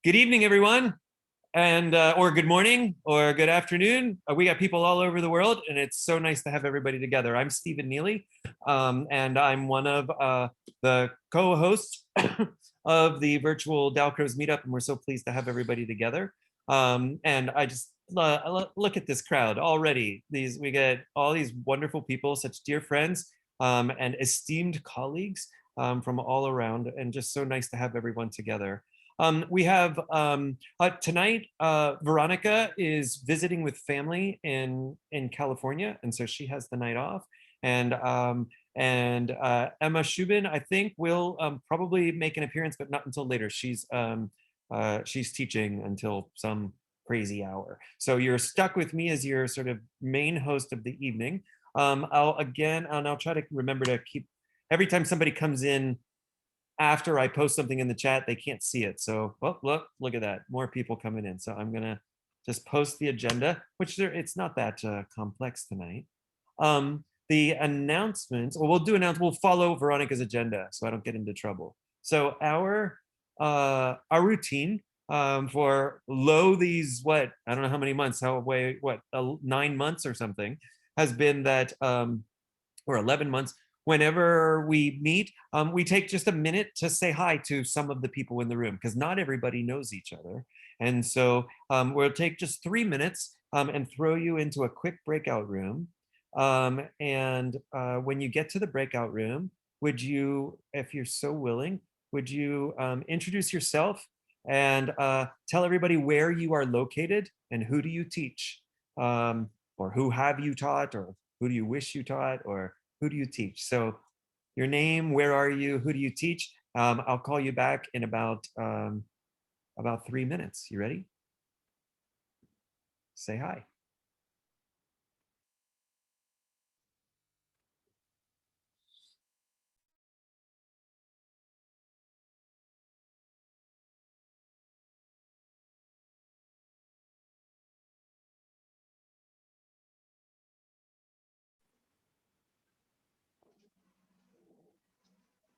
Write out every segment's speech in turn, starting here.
Good evening, everyone, and or good morning or good afternoon. We got people all over the world, and it's so nice to have everybody together. I'm Stephen Neely, and I'm one of the co-hosts of the virtual Dalcroze meetup, and we're so pleased to have everybody together. And I just look at this crowd already. We get all these wonderful people, such dear friends and esteemed colleagues from all around, and just so nice to have everyone together. We have tonight, Veronica is visiting with family in California, and so she has the night off. And Emma Shubin, I think, will probably make an appearance, but not until later. She's teaching until some crazy hour. So you're stuck with me as your sort of main host of the evening. I'll try to remember to keep, every time somebody comes in after I post something in the chat, they can't see it. So, well, look at that, more people coming in. So I'm gonna just post the agenda, which it's not that complex tonight. The announcements, well, we'll follow Veronica's agenda so I don't get into trouble. So our routine for these, I don't know how many months, 9 months or something, has been that, or 11 months, whenever we meet, we take just a minute to say hi to some of the people in the room, because not everybody knows each other. And so we'll take just 3 minutes and throw you into a quick breakout room. When you get to the breakout room, would you, if you're so willing, would you introduce yourself and tell everybody where you are located and who do you teach? Or who have you taught, or who do you wish you taught, or who do you teach? So your name, where are you, who do you teach? I'll call you back in about 3 minutes. You ready? Say hi.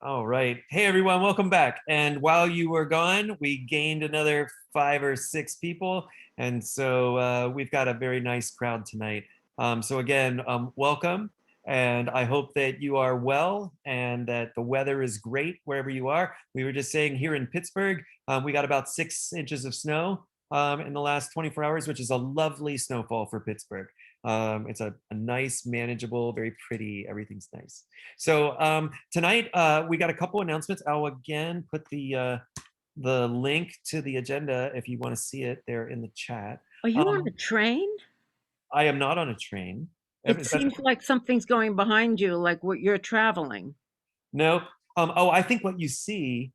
All right. Hey, everyone, welcome back. And while you were gone, we gained another 5 or 6 people. And so we've got a very nice crowd tonight. So again, welcome. And I hope that you are well and that the weather is great wherever you are. We were just saying here in Pittsburgh, we got about 6 inches of snow in the last 24 hours, which is a lovely snowfall for Pittsburgh. It's a nice, manageable, very pretty, everything's nice. So tonight we got a couple announcements. I'll again put the link to the agenda if you want to see it there in the chat. Are you on a train? I am not on a train. It seems like something's going behind you, like what you're traveling. Nope. I think what you see,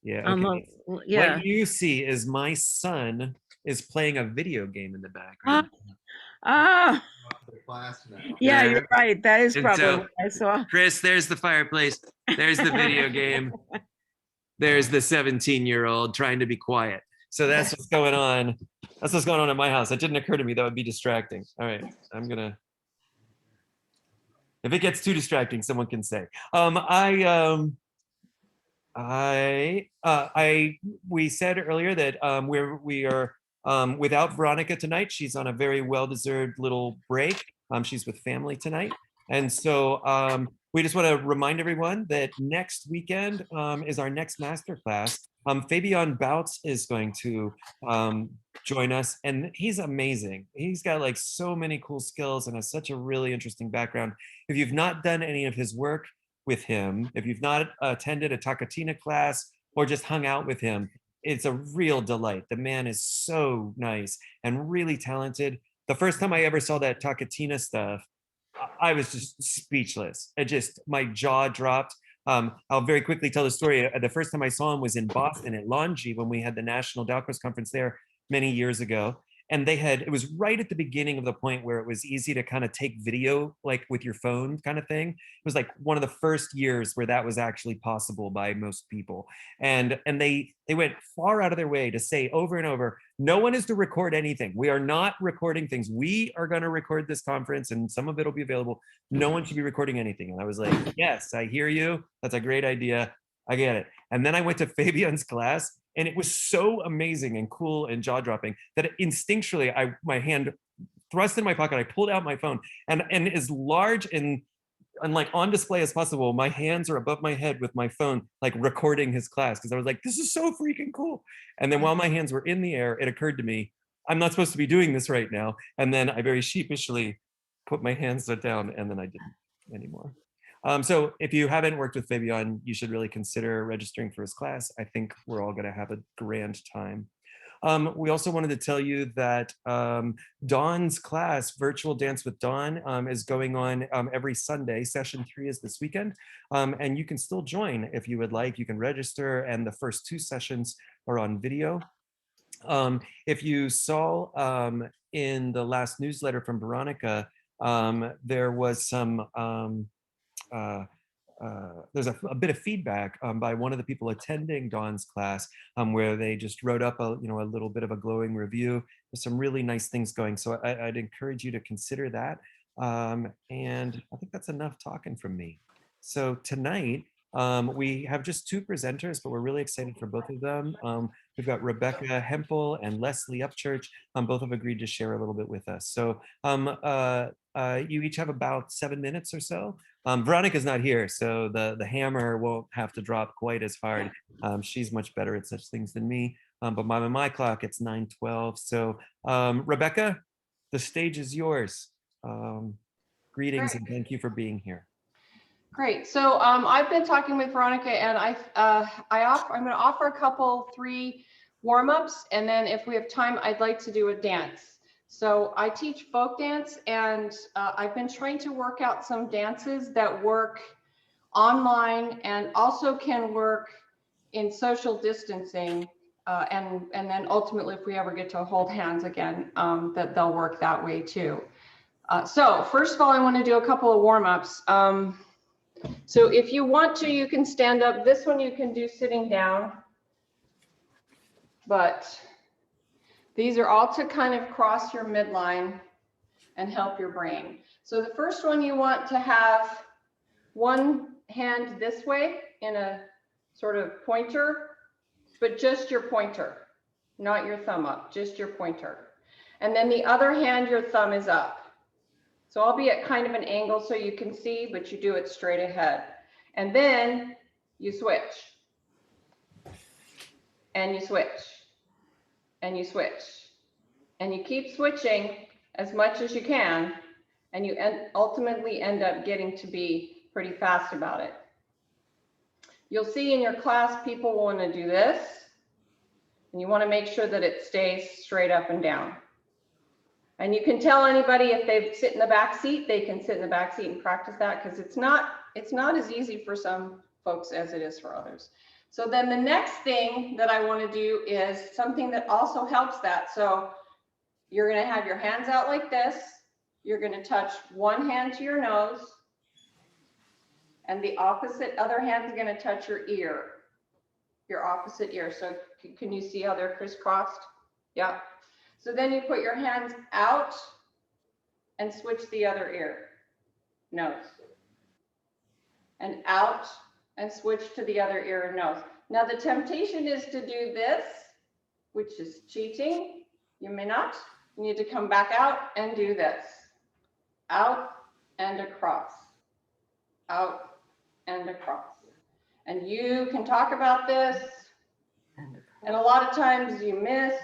yeah, okay. Yeah. What you see is my son is playing a video game in the background. Yeah, you're right. That is probably so, what I saw. Chris, there's the fireplace. There's the video game. There's the 17-year-old trying to be quiet. So that's what's going on. That's what's going on at my house. It didn't occur to me that would be distracting. All right, if it gets too distracting, someone can say. We said earlier that we are without Veronica tonight. She's on a very well-deserved little break. She's with family tonight. And so we just want to remind everyone that next weekend is our next masterclass. Fabian Bautz is going to join us, and he's amazing. He's got like so many cool skills and has such a really interesting background. If you've not done any of his work with him, if you've not attended a Takatina class or just hung out with him, it's a real delight. The man is so nice and really talented. The first time I ever saw that Takatina stuff, I was just speechless. My jaw dropped. I'll very quickly tell the story. The first time I saw him was in Boston at Longy when we had the National Dalcroze Conference there many years ago. And it was right at the beginning of the point where it was easy to kind of take video, like with your phone kind of thing. It was like one of the first years where that was actually possible by most people. And they went far out of their way to say over and over, no one is to record anything. We are not recording things. We are going to record this conference and some of it will be available. No one should be recording anything. And I was like, yes, I hear you. That's a great idea. I get it. And then I went to Fabian's class And it was so amazing and cool and jaw-dropping that instinctually, my hand thrust in my pocket, I pulled out my phone, and as large and like on display as possible, my hands are above my head with my phone, like recording his class, because I was like, this is so freaking cool. And then while my hands were in the air, it occurred to me, I'm not supposed to be doing this right now. And then I very sheepishly put my hands down, and then I didn't anymore. So if you haven't worked with Fabian, you should really consider registering for his class. I think we're all gonna have a grand time. We also wanted to tell you that Dawn's class, Virtual Dance with Dawn, is going on every Sunday. Session 3 is this weekend. And you can still join if you would like. You can register, and the first 2 sessions are on video. If you saw in the last newsletter from Veronica, there was some there's a bit of feedback by one of the people attending Dawn's class, where they just wrote up a little bit of a glowing review. There's some really nice things going, so I'd encourage you to consider that. And I think that's enough talking from me. So tonight we have just 2 presenters, but we're really excited for both of them. We've got Rebecca Hempel and Leslie Upchurch. Both have agreed to share a little bit with us. So you each have about 7 minutes or so. Veronica's not here, so the hammer won't have to drop quite as hard. She's much better at such things than me. But by my clock, it's 9:12. So Rebecca, the stage is yours. Greetings and thank you for being here. Great. So I've been talking with Veronica, and I'm going to offer a couple 3 warm-ups, and then if we have time, I'd like to do a dance. So I teach folk dance, and I've been trying to work out some dances that work online and also can work in social distancing, and then ultimately, if we ever get to hold hands again, that they'll work that way too. So first of all, I want to do a couple of warm-ups. So if you want to, you can stand up. This one you can do sitting down, but these are all to kind of cross your midline and help your brain. So the first one, you want to have one hand this way in a sort of pointer, but just your pointer, not your thumb up, just your pointer. And then the other hand, your thumb is up. So I'll be at kind of an angle so you can see, but you do it straight ahead. And then you switch. And you switch. And you switch. And you keep switching as much as you can. And you ultimately end up getting to be pretty fast about it. You'll see in your class, people want to do this. And you want to make sure that it stays straight up and down. And you can tell anybody if they sit in the back seat, they can sit in the back seat and practice that, because it's not as easy for some folks as it is for others. So then the next thing that I want to do is something that also helps that. So you're going to have your hands out like this. You're going to touch one hand to your nose, and the other hand is going to touch your ear, your opposite ear. So can you see how they're crisscrossed? Yeah. So then you put your hands out and switch the other ear, nose, and out and switch to the other ear and nose. Now the temptation is to do this, which is cheating. You may not. You need to come back out and do this. Out and across, out and across. And you can talk about this, and a lot of times you miss,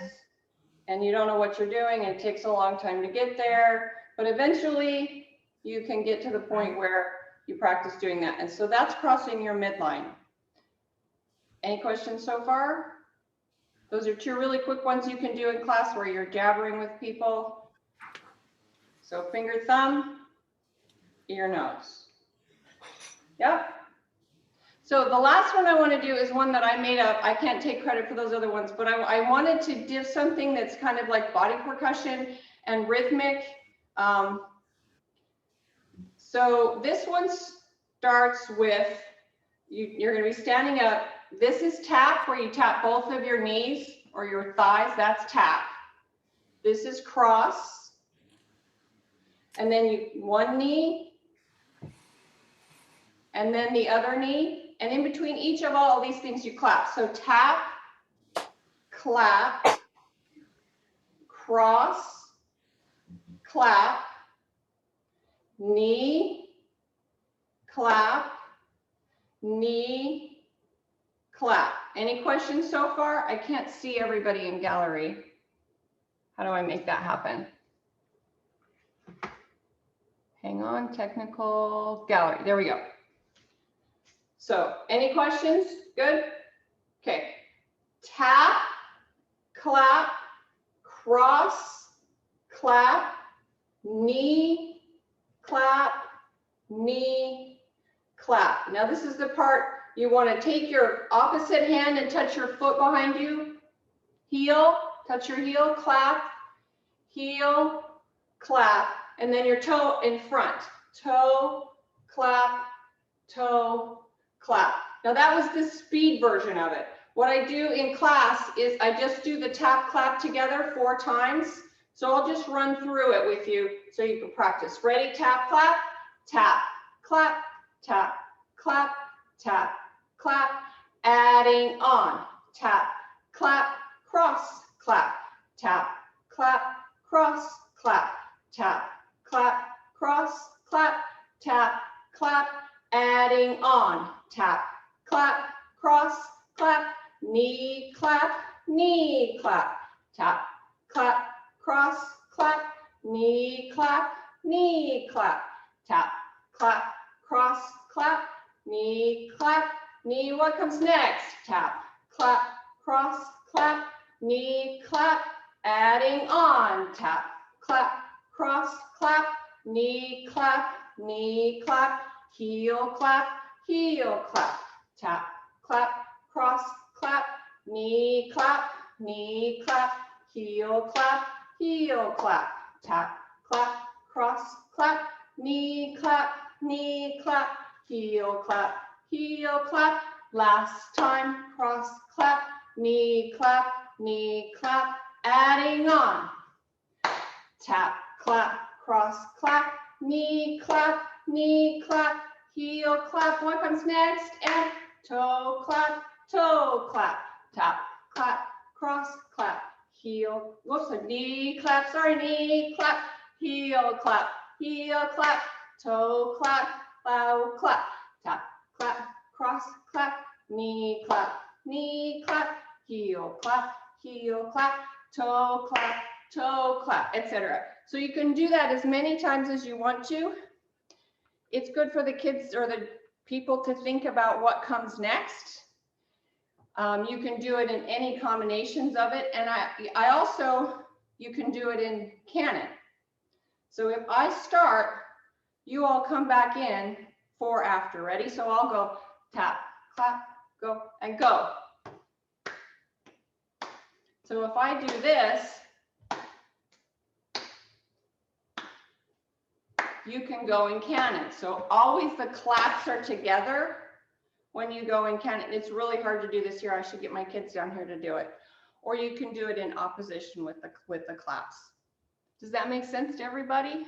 and you don't know what you're doing, and it takes a long time to get there, but eventually you can get to the point where you practice doing that. And so that's crossing your midline. Any questions so far? Those are 2 really quick ones you can do in class where you're jabbering with people. So finger, thumb, ear, nose. Yep. So the last one I want to do is one that I made up. I can't take credit for those other ones, but I wanted to do something that's kind of like body percussion and rhythmic. So this one starts with, you're going to be standing up. This is tap, where you tap both of your knees or your thighs. That's tap. This is cross. And then one knee, and then the other knee. And in between each of all these things, you clap. So tap, clap, cross, clap, knee, clap, knee, clap. Any questions so far? I can't see everybody in gallery. How do I make that happen? Hang on, technical gallery. There we go. So any questions? Good? Okay. Tap, clap, cross, clap, knee, clap, knee, clap. Now this is the part you want to take your opposite hand and touch your foot behind you. Heel, touch your heel, clap, heel, clap, and then your toe in front. Toe, clap, toe, clap. Now that was the speed version of it. What I do in class is I just do the tap, clap together 4 times. So I'll just run through it with you so you can practice. Ready? Tap, clap, tap, clap, tap, clap, tap, clap. Adding on. Tap, clap, cross, clap, tap, clap, cross, clap, tap, clap, cross, clap, tap, clap. Adding on. Tap, clap, cross, clap, knee, clap, knee, clap, tap, clap, cross, clap, knee, clap, knee, clap, tap, clap, cross, clap, knee, clap, knee. What comes next? Tap, clap, cross, clap, knee, clap, adding on. Tap, clap, cross, clap, knee, clap, heel, clap, heel, clap, tap, clap, cross, clap, knee, clap, heel, clap, tap, clap, cross, clap, knee, clap, heel, clap. Last time, cross, clap, knee, clap, adding on. Tap, clap, cross, clap, knee, clap, heel, clap. What comes next? And toe, clap, tap, clap, cross, clap, heel, whoops, a knee clap, sorry, knee clap, heel clap, toe clap, bow clap, tap, clap, cross, clap, knee clap, heel clap, toe clap, etc. So you can do that as many times as you want to. It's good for the kids or the people to think about what comes next. You can do it in any combinations of it. And I also, you can do it in canon. So if I start, you all come back in for after. Ready? So I'll go tap, clap, go, and go. So if I do this, you can go in canon. So always the claps are together when you go in canon. It's really hard to do this here. I should get my kids down here to do it. Or you can do it in opposition with the claps. Does that make sense to everybody?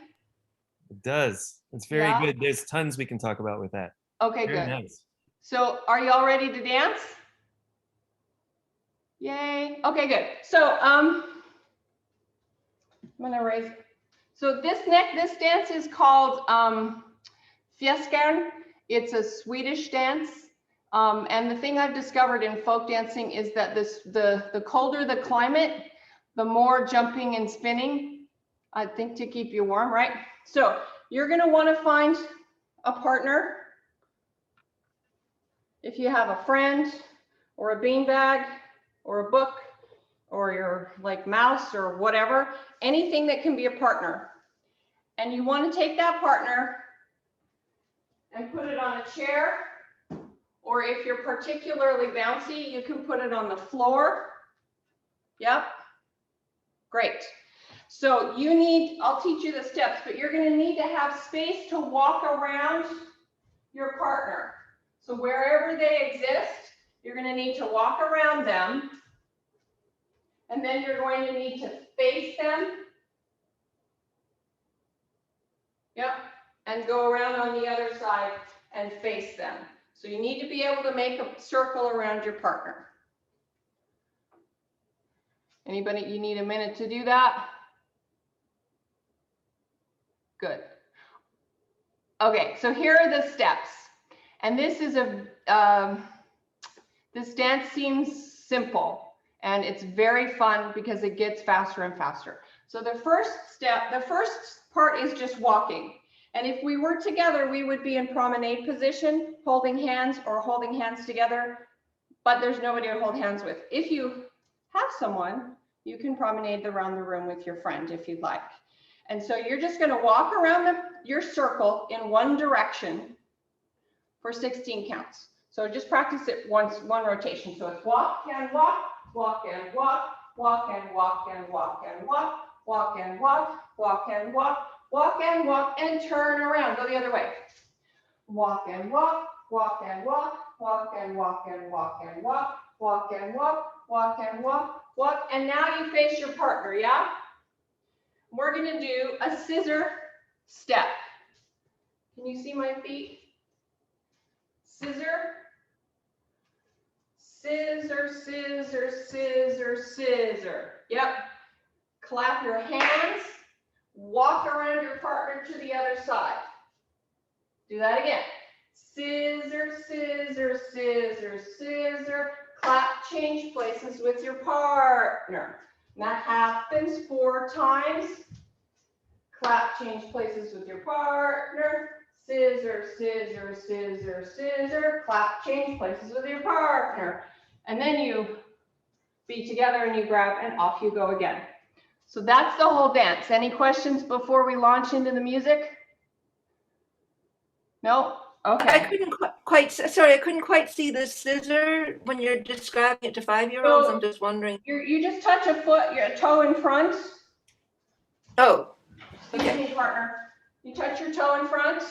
It does. It's very Yeah. good. There's tons we can talk about with that. Okay, Very good. nice. So are you all ready to dance? Yay. Okay, good. So I'm gonna raise. So this dance is called Fjäskern. It's a Swedish dance. And the thing I've discovered in folk dancing is that the colder the climate, the more jumping and spinning, I think, to keep you warm, right? So you're gonna wanna find a partner. If you have a friend or a beanbag or a book or your like mouse or whatever, anything that can be a partner. And you want to take that partner and put it on a chair, or if you're particularly bouncy, you can put it on the floor. Yep. Great. So you need, I'll teach you the steps, but you're going to need to have space to walk around your partner. So wherever they exist, you're going to need to walk around them. And then you're going to need to face them. Yep. And go around on the other side and face them. So you need to be able to make a circle around your partner. Anybody, you need a minute to do that? Good. Okay, so here are the steps. And this is this dance seems simple and it's very fun because it gets faster and faster. So the first step, the first part is just walking. And if we were together, we would be in promenade position, holding hands or holding hands together, but there's nobody to hold hands with. If you have someone, you can promenade around the room with your friend if you'd like. And so you're just going to walk around your circle in one direction for 16 counts. So just practice it one rotation. So it's walk and walk, walk and walk, walk and walk and walk and walk, walk and walk, walk and walk, walk and walk, and turn around. Go the other way. Walk and walk, walk and walk, walk and walk and walk and walk, walk and walk, walk and walk, walk. And now you face your partner, yeah? We're going to do a scissor step. Can you see my feet? Scissor, scissor, scissor, scissor, scissor. Yep. Clap your hands. Walk around your partner to the other side. Do that again. Scissor, scissor, scissor, scissor. Clap, change places with your partner. And that happens 4 times. Clap, change places with your partner. Scissor, scissor, scissor, scissor. Clap, change places with your partner. And then you be together and you grab and off you go again. So that's the whole dance. Any questions before we launch into the music? No? Okay. I couldn't quite, sorry, I couldn't quite see the scissor when you're describing it to 5-year-olds. So I'm just wondering. you just touch a foot, your toe in front. Oh, Excuse me, partner. You touch your toe in front.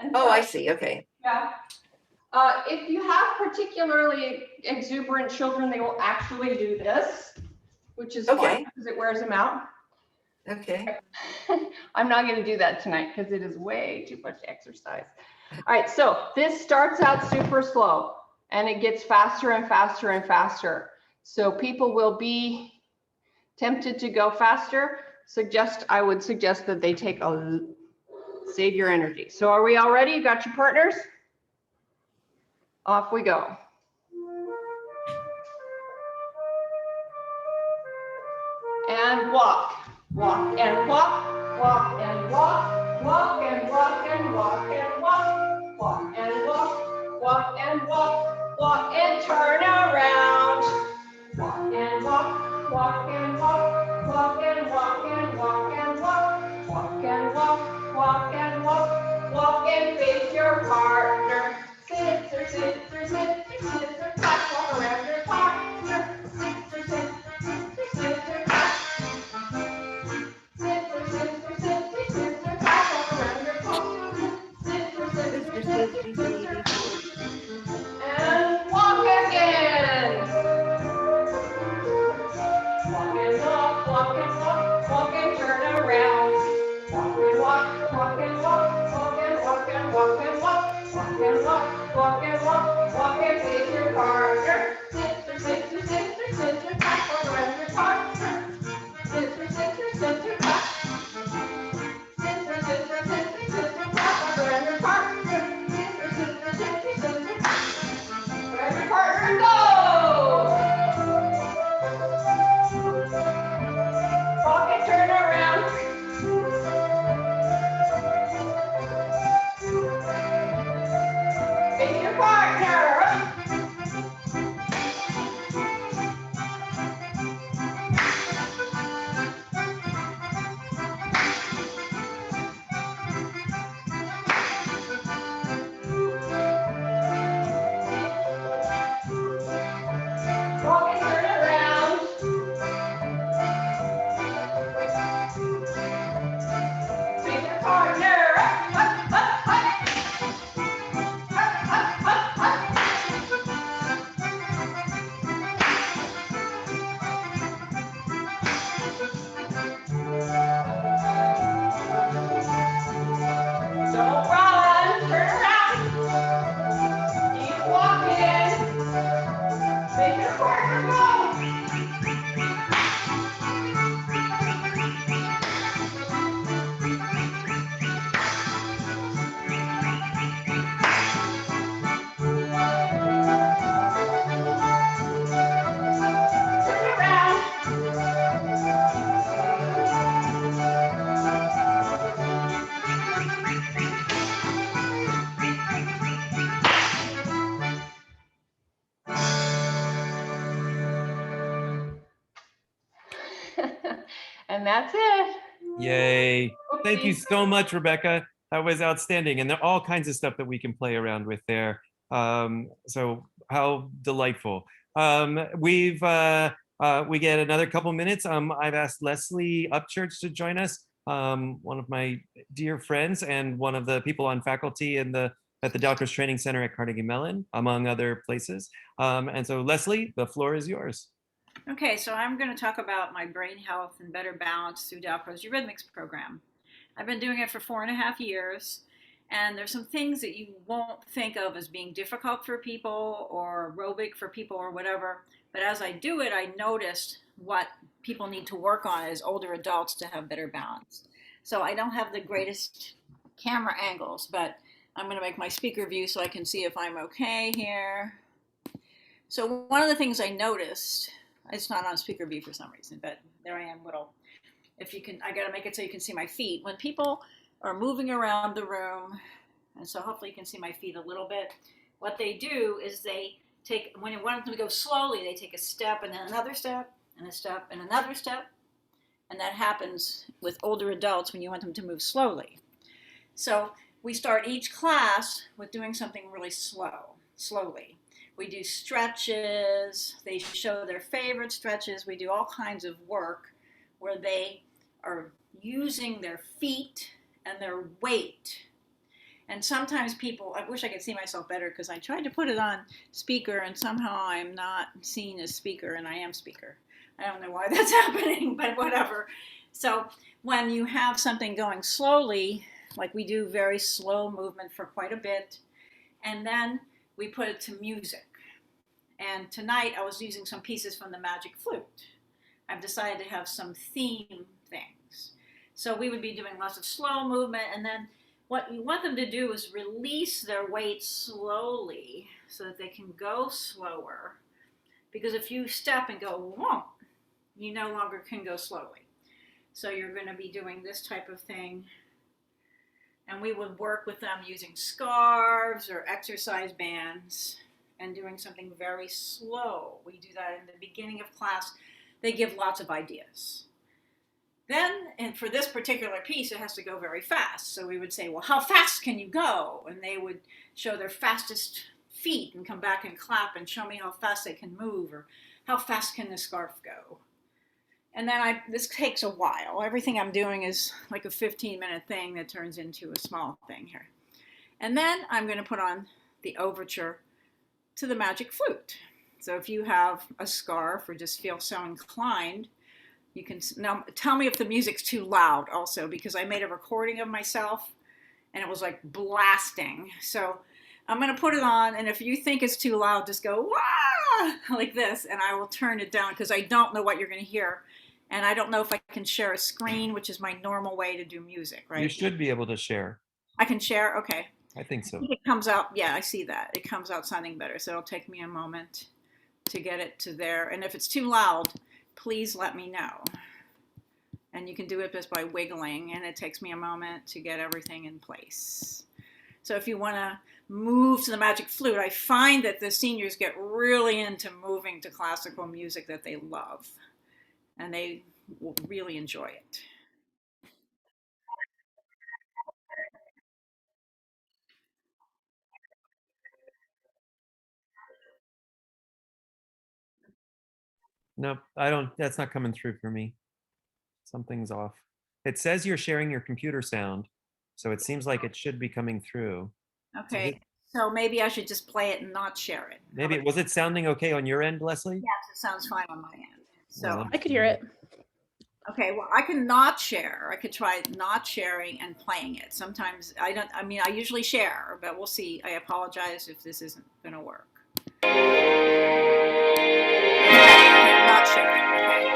And oh, I touch. see. Okay. Yeah. If you have particularly exuberant children, they will actually do this, which is Okay. fine because it wears them out. Okay. I'm not going to do that tonight because it is way too much exercise. All right, so this starts out super slow and it gets faster and faster and faster. So people will be tempted to go faster. I would suggest that they save your energy. So are we all ready? You got your partners? Off we go. And walk. Walk and walk, walk and walk, walk and walk and walk and walk, walk and walk, walk and walk, walk and turn around. Walk and walk, walk and walk, walk and walk and walk and walk, walk and walk, walk and walk, walk and face your partner. Scissor, scissor, scissor, scissor, clap, walk around your partner. Scissor, scissor, scissor, scissor, clap. And walk again. Walk and walk, walk and walk, walk and turn around. Walk and walk, walk and walk, walk and walk and walk and walk, walk and walk, walk and walk, walk and face your partner. Scissor, scissor, scissor, scissor, clap, walk around your partner. Scissor, scissor, scissor, clap. Scissor, scissor, scissor, scissor, clap, walk around your partner. Scissor, scissor, scissor, scissor, clap. Grab your partner and go. Walk and turn around. Face your partner. that's it. Yay. Thank you Oopsies. so much, Rebecca. That was outstanding. And there are all kinds of stuff that we can play around with there. So how delightful. We get another couple minutes. I've asked Leslie Upchurch to join us, one of my dear friends and one of the people on faculty at the Dockers Training Center at Carnegie Mellon, among other places. And so Leslie, the floor is yours. Okay, so I'm going to talk about my brain health and better balance through Dalcroze Eurythmics program. I've been doing it for 4.5 years, and there's some things that you won't think of as being difficult for people or aerobic for people or whatever, but as I do it, I noticed what people need to work on as older adults to have better balance. So I don't have the greatest camera angles, but I'm going to make my speaker view so I can see if I'm okay here. So one of the things I noticed, it's not on speaker view for some reason, but there I am, little. If you can, I gotta make it so you can see my feet. When people are moving around the room, and so hopefully you can see my feet a little bit, what they do is they take, when you want them to go slowly, they take a step and then another step, and a step and another step. And that happens with older adults when you want them to move slowly. So we start each class with doing something really slowly. We do stretches, they show their favorite stretches, we do all kinds of work where they are using their feet and their weight. And sometimes people, I wish I could see myself better because I tried to put it on speaker and somehow I'm not seen as speaker and I am speaker. I don't know why that's happening, but whatever. So when you have something going slowly, like we do very slow movement for quite a bit, and then we put it to music. And tonight I was using some pieces from the Magic Flute. I've decided to have some theme things. So we would be doing lots of slow movement, and then what you want them to do is release their weight slowly so that they can go slower. Because if you step and go, whoa, you no longer can go slowly. So you're going to be doing this type of thing. And we would work with them using scarves or exercise bands and doing something very slow. We do that in the beginning of class. They give lots of ideas. Then, and for this particular piece, it has to go very fast. So we would say, well, how fast can you go? And they would show their fastest feet and come back and clap and show me how fast they can move, or how fast can the scarf go. And then this takes a while. Everything I'm doing is like a 15-minute thing that turns into a small thing here. And then I'm going to put on the overture to the Magic Flute. So if you have a scarf or just feel so inclined, you can now tell me if the music's too loud also, because I made a recording of myself and it was like blasting. So I'm going to put it on, and if you think it's too loud, just go wah like this, and I will turn it down because I don't know what you're going to hear. And I don't know if I can share a screen, which is my normal way to do music, right? You should be able to share. I can share? Okay. I think so. It comes out, yeah, I see that. It comes out sounding better. So it'll take me a moment to get it to there. And if it's too loud, please let me know. And you can do it just by wiggling, and it takes me a moment to get everything in place. So if you want to move to the Magic Flute, I find that the seniors get really into moving to classical music that they love, and they will really enjoy it. No, I don't, that's not coming through for me. Something's off. It says you're sharing your computer sound, so it seems like it should be coming through. Okay, so maybe I should just play it and not share it. Maybe, was it sounding okay on your end, Leslie? Yes, it sounds fine on my end. So, Well, I could hear it. okay, well, I can not share. I could try not sharing and playing it. Sometimes I mean, I usually share, but we'll see. I apologize if this isn't going to work. Not sharing, okay.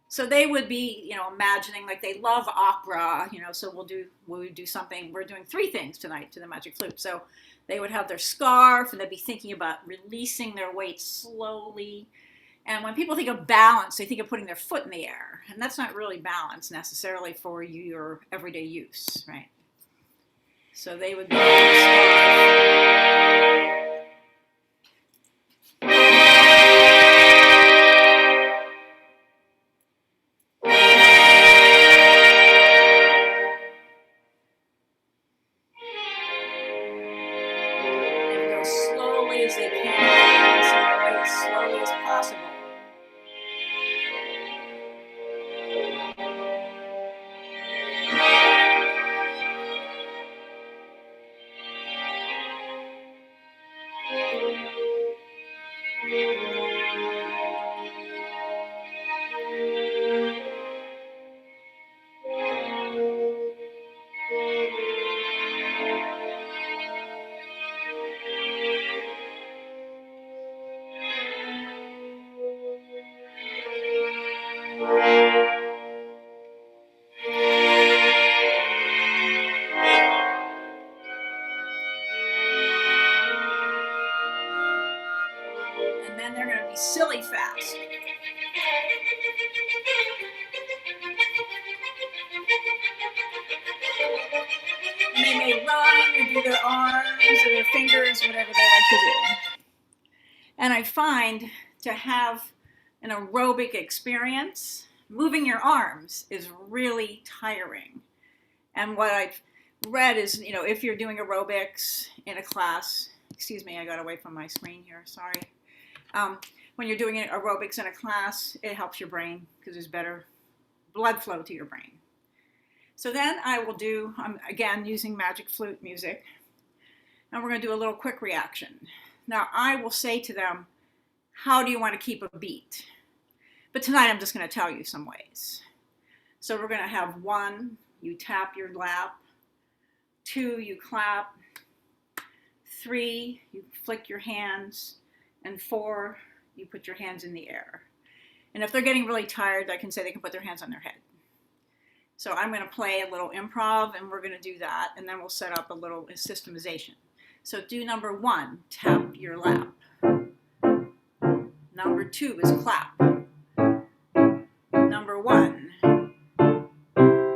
So they would be, imagining, like, they love opera, so we'll do something. We're doing 3 things tonight to the Magic Flute. So they would have their scarf, and they'd be thinking about releasing their weight slowly. And when people think of balance, they think of putting their foot in the air. And that's not really balance necessarily for your everyday use, right? So they would be as they can, and as slowly as possible. And then they're going to be silly fast. And they may run or do their arms or their fingers, whatever they like to do. And I find to have an aerobic experience, moving your arms is really tiring. And what I've read is, if you're doing aerobics in a class, excuse me, I got away from my screen here, sorry. When you're doing aerobics in a class, it helps your brain because there's better blood flow to your brain. So then I will do, I'm again using Magic Flute music, and we're going to do a little quick reaction. Now I will say to them, how do you want to keep a beat? But tonight I'm just going to tell you some ways. So we're going to have 1, you tap your lap. 2, you clap. 3, you flick your hands. And 4, you put your hands in the air. And if they're getting really tired, I can say they can put their hands on their head. So I'm going to play a little improv, and we're going to do that, and then we'll set up a little systemization. So do number 1, tap your lap. Number 2 is clap. Number 1,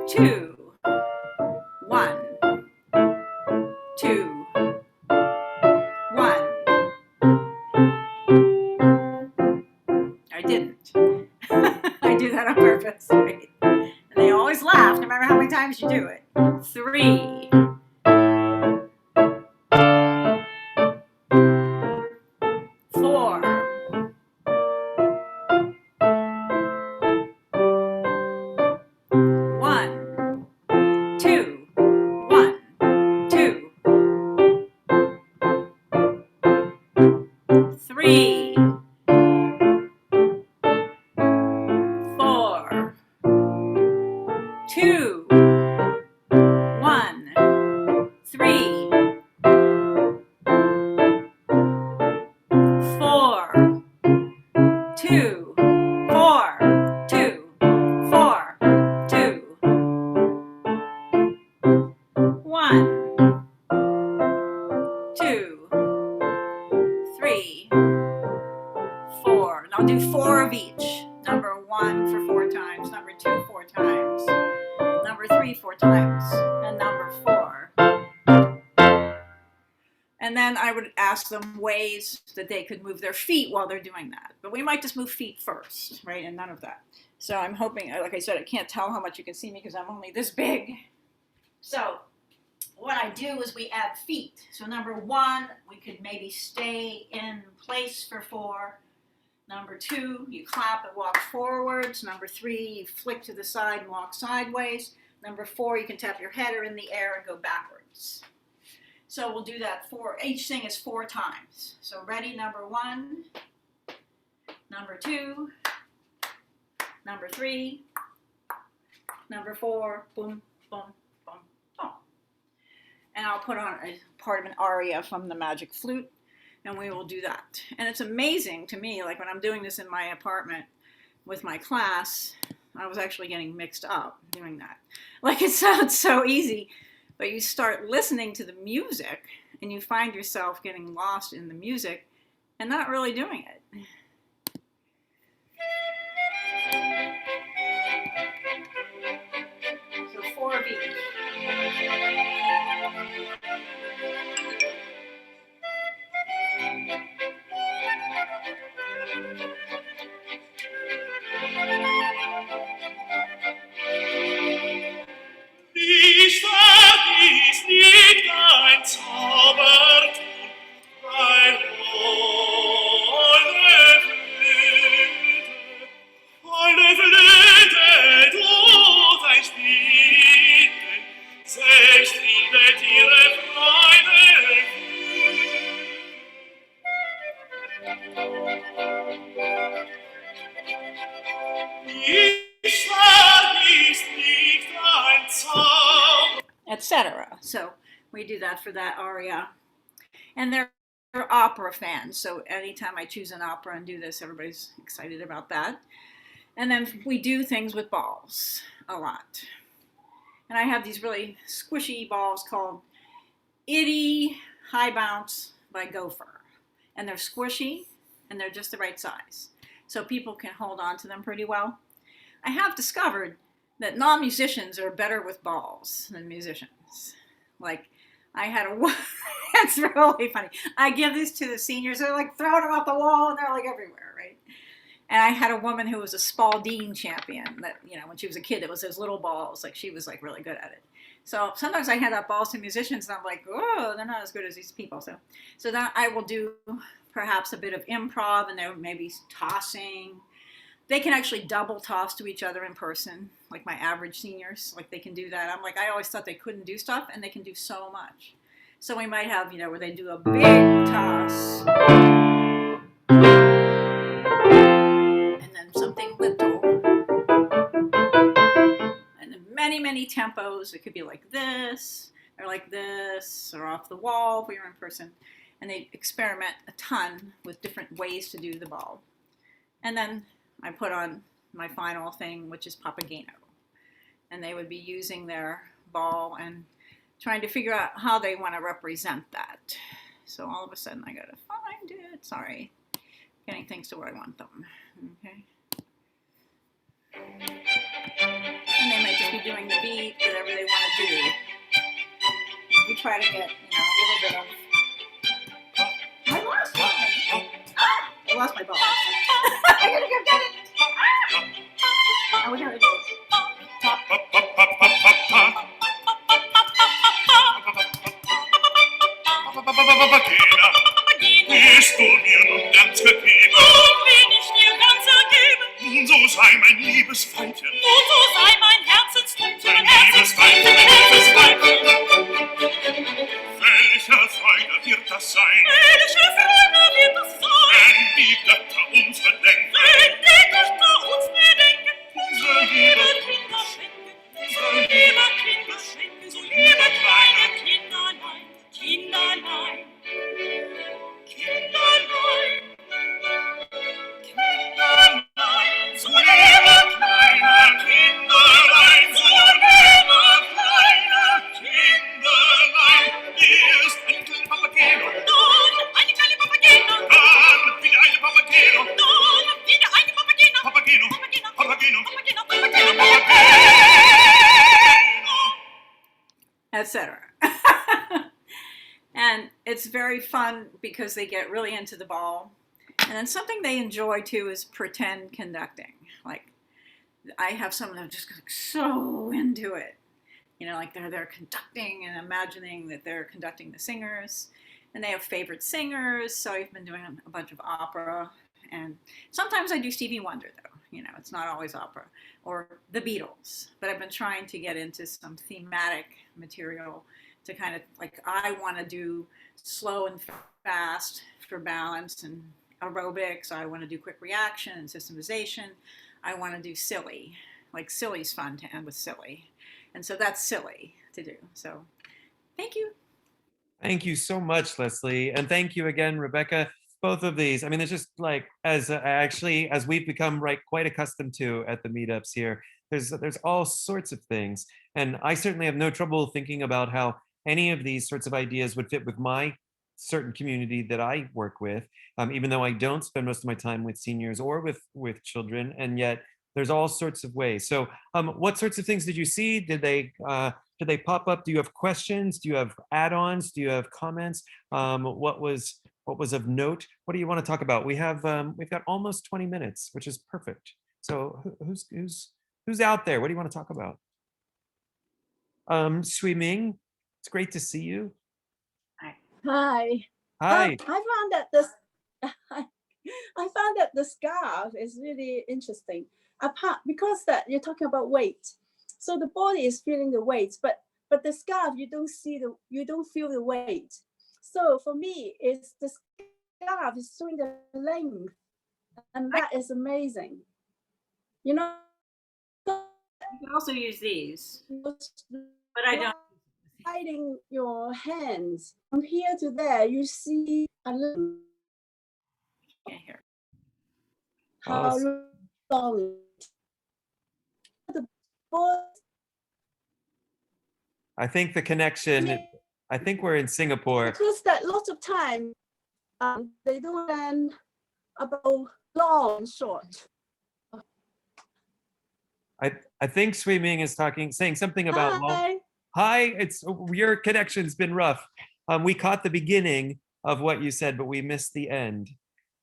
2, 1, 2, 1. I didn't. I do that on purpose, right? And they always laugh no matter how many times you do it. 3. 4. 1, 2, 1, 2. 3, 4, 2, 1, 3, 4, 2, 4, 2, 4, 2, 1, 2, 3, 4. And I'll do 4 of each. Number 1 for 4 times, number 2 4 times, number 3 4 times, and number 4. And then I would ask them ways that they could move their feet while they're doing that. But we might just move feet first, right? And none of that. So I'm hoping, like I said, I can't tell how much you can see me because I'm only this big. So what I do is we add feet. So number 1, we could maybe stay in place for 4. Number 2, you clap and walk forwards. Number 3, you flick to the side and walk sideways. Number 4, you can tap your head or in the air and go backwards. So we'll do that each thing is 4 times. So ready, number 1, number 2, number 3, number 4, boom, boom, boom, boom. And I'll put on a part of an aria from the Magic Flute, and we will do that. And it's amazing to me, like when I'm doing this in my apartment with my class, I was actually getting mixed up doing that. Like it sounds so easy, but you start listening to the music and you find yourself getting lost in the music and not really doing it. So 4 of each. Die Stadt ist nicht ein Zaubertun, weil etc. So we do that for that aria. And they're opera fans, so anytime I choose an opera and do this, everybody's excited about that. And then we do things with balls a lot. And I have these really squishy balls called Itty High Bounce by Gopher. And they're squishy and they're just the right size. So people can hold on to them pretty well. I have discovered that non-musicians are better with balls than musicians. Like, I had a, it's really funny. I give these to the seniors, they're like throwing them off the wall and they're like everywhere, right? And I had a woman who was a Spalding champion that, you know, when she was a kid, it was those little balls, like she was like really good at it. So sometimes I hand out balls to musicians and I'm like, oh, they're not as good as these people. So then I will do perhaps a bit of improv and they're maybe tossing. They can actually double toss to each other in person, like my average seniors, like they can do that. I'm like, I always thought they couldn't do stuff and they can do so much. So we might have, you know, where they do a big toss and then something little and then many, many tempos. It could be like this or off the wall if we were in person. And they experiment a ton with different ways to do the ball. And then I put on my final thing, which is Papageno. And they would be using their ball and trying to figure out how they want to represent that. So all of a sudden I gotta find it. Sorry, getting things to where I want them. Okay. And they might just be doing the beat, whatever they want to do. We try to get, you know, a little bit of. I lost one. I lost my ball. I gotta go get it. Oh, there it is. Bist du mir nun ganz gegeben? Nun bin ich dir ganz ergeben. Nun so sei mein liebes Weibchen. Nun so sei mein Herzensträumchen. Mein liebes Weibchen, mein liebes Weibchen. Welche Freude wird das sein? Welche Freude wird das sein? Wenn die Götter uns bedenken. Wenn die Götter uns bedenken. Unsere liebe Kinder schenken. Unsere liebe Kinder schenken. So liebe kleine Kinderlein. Kinderlein. Kinderlein, Kinderlein, so liebe kleine Kinderlein, so liebe kleine Kinderlein. Hier ist ein kleiner Papageno, nun eine kleine Papageno, dann wieder eine Papageno, nun wieder eine Papageno, Papageno, Papageno, Papageno, Papageno, Papageno, Papageno, etc. And it's very fun because they get really into the ball. And then something they enjoy too is pretend conducting. Like I have some of them just so into it. You know, like they're conducting and imagining that they're conducting the singers. And they have favorite singers. So I've been doing a bunch of opera. And sometimes I do Stevie Wonder though. You know, it's not always opera. Or the Beatles. But I've been trying to get into some thematic material to kind of like, I want to do slow and fast for balance and aerobics. I want to do quick reaction and systemization. I want to do silly. Like silly's fun to end with silly. And so that's silly to do. So thank you. Thank you so much, Leslie. And thank you again, Rebecca. Both of these, I mean, it's just like, as we've become quite accustomed to at the meetups here, there's all sorts of things. And I certainly have no trouble thinking about how any of these sorts of ideas would fit with my certain community that I work with, even though I don't spend most of my time with seniors or with children, and yet there's all sorts of ways. So what sorts of things did you see? Did they pop up? Do you have questions? Do you have add-ons? Do you have comments? What was of note? What do you want to talk about? We've got almost 20 minutes, which is perfect. So who's out there? What do you want to talk about? Sui Ming, it's great to see you. Hi. Hi. I found that this I found that the scarf is really interesting. Apart because that you're talking about weight, so the body is feeling the weight, but the scarf you don't feel the weight. So for me, it's the scarf is showing the length, and that is amazing. You know. You can also use these, but I don't. sliding your hands from here to there, you see a little Can't hear. how long the ball. I think the connection, I think we're in Singapore. Because that lots of time, they don't learn about long, short. I think Sui Ming is saying something about Hi. Hi, it's your connection's been rough. We caught the beginning of what you said, but we missed the end.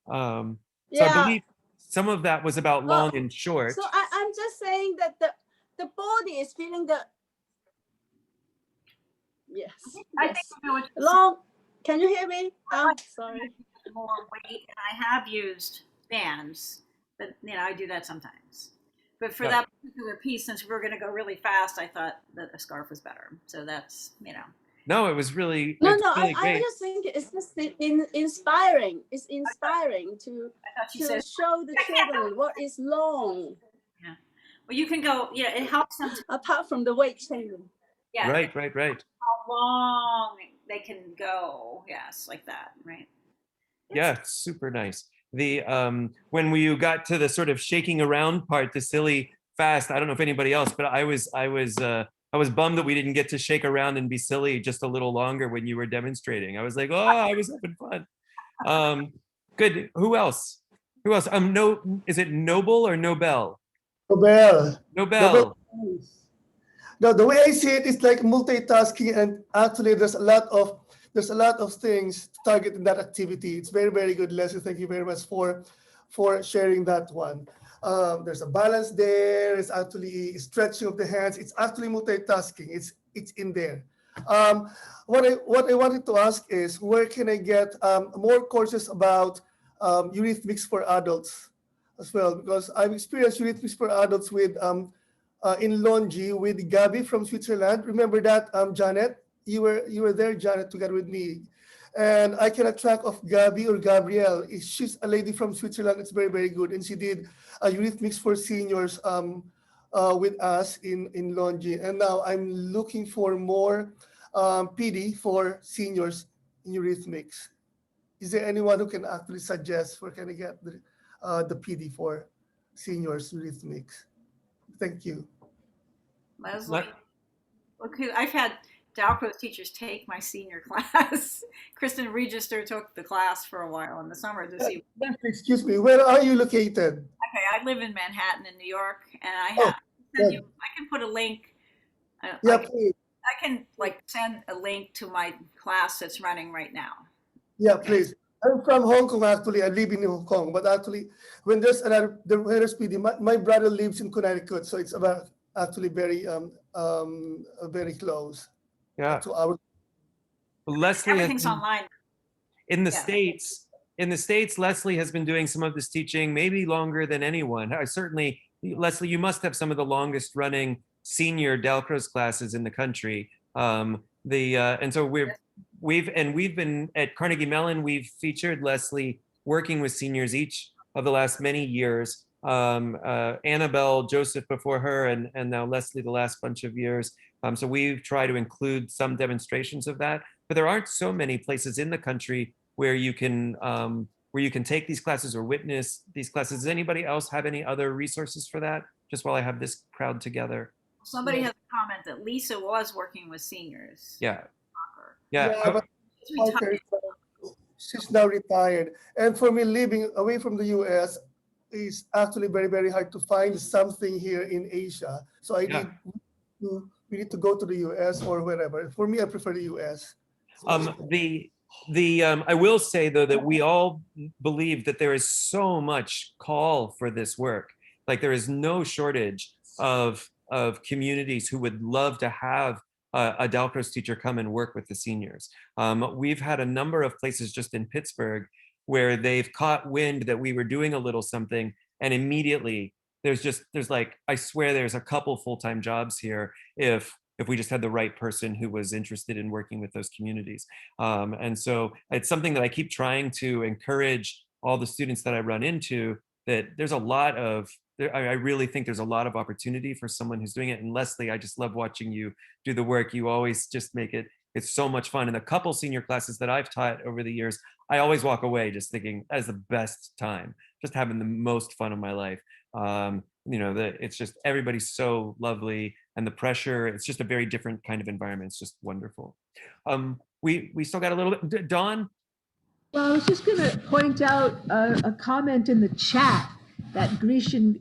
So I Yeah. believe some of that was about Well, long and short. So I'm just saying that the body is feeling the yes. I yes. think we know what you're Long. Can you hear me? I Sorry. saying, more weight, and I have used bands, but I do that sometimes. But for Yeah. that particular piece, since we were going to go really fast, I thought that a scarf was better. So that's No, it was really, No, it's no. really I great. just think it's just inspiring. It's inspiring to I thought you to said. show the children what is long, Well, you can go. It helps them to apart from the weight training. Right. how long they can go. Yes, like that, right? Yeah, super nice. The when you got to the sort of shaking around part, the silly fast, I don't know if anybody else, but I was bummed that we didn't get to shake around and be silly just a little longer when you were demonstrating. I was like, oh, I was having fun. Good. Who else? No, is it Noble or Nobel? Nobel. Nobel. No, the way I see it is like multitasking, and actually there's a lot of things to target in that activity. It's very, very good, Leslie. Thank you very much for sharing that one. There's a balance there. It's actually stretching of the hands. It's actually multitasking. It's in there. What I wanted to ask is, where can I get more courses about eurythmics for adults as well? Because I've experienced eurythmics for adults with in Longy with Gabi from Switzerland. Remember that, Janet? You were there, Janet, together with me. And I cannot track of Gabi or Gabrielle. She's a lady from Switzerland. It's very, very good. And she did a eurythmics for seniors with us in Longy. And now I'm looking for more PD for seniors in eurythmics. Is there anyone who can actually suggest where can I get the PD for seniors eurythmics? Thank you. Leslie. Look who I've had Dalcroze teachers take my senior class. Kristen Register took the class for a while in the summer to see. Excuse me, where are you located? Okay, I live in Manhattan in New York, and Oh, I can put a link. Yeah, please. I can send a link to my class that's running right now. Yeah, please. I'm from Hong Kong, actually. I live in Hong Kong, but actually, when there's PD, my brother lives in Connecticut, so it's about actually very very close. Yeah. To our Leslie, Everything's online. in the Yeah. States, Leslie has been doing some of this teaching maybe longer than anyone. Certainly, Leslie, you must have some of the longest running senior Dalcroze classes in the country. And so we've been at Carnegie Mellon, we've featured Leslie working with seniors each of the last many years. Annabelle, Joseph before her, and now Leslie the last bunch of years. So we've tried to include some demonstrations of that, but there aren't so many places in the country where you can take these classes or witness these classes. Does anybody else have any other resources for that? Just while I have this crowd together. Somebody has a comment that Lisa was working with seniors. Yeah. but okay, so she's now retired. And for me, living away from the US is actually very, very hard to find something here in Asia. So we need to go to the US or wherever. For me, I prefer the US. I will say though that we all believe that there is so much call for this work. Like there is no shortage of communities who would love to have a Dalcroze teacher come and work with the seniors. We've had a number of places just in Pittsburgh where they've caught wind that we were doing a little something, and immediately there's like, I swear there's a couple full-time jobs here if we just had the right person who was interested in working with those communities. And so it's something that I keep trying to encourage all the students that I run into, that there's a lot of I really think there's a lot of opportunity for someone who's doing it. And Leslie, I just love watching you do the work. You always just make it's so much fun. And the couple senior classes that I've taught over the years, I always walk away just thinking that is the best time, just having the most fun of my life. It's just, everybody's so lovely, and the pressure, it's just a very different kind of environment. It's just wonderful. We still got a little bit. Dawn? Well, I was just going to point out a comment in the chat that Grecian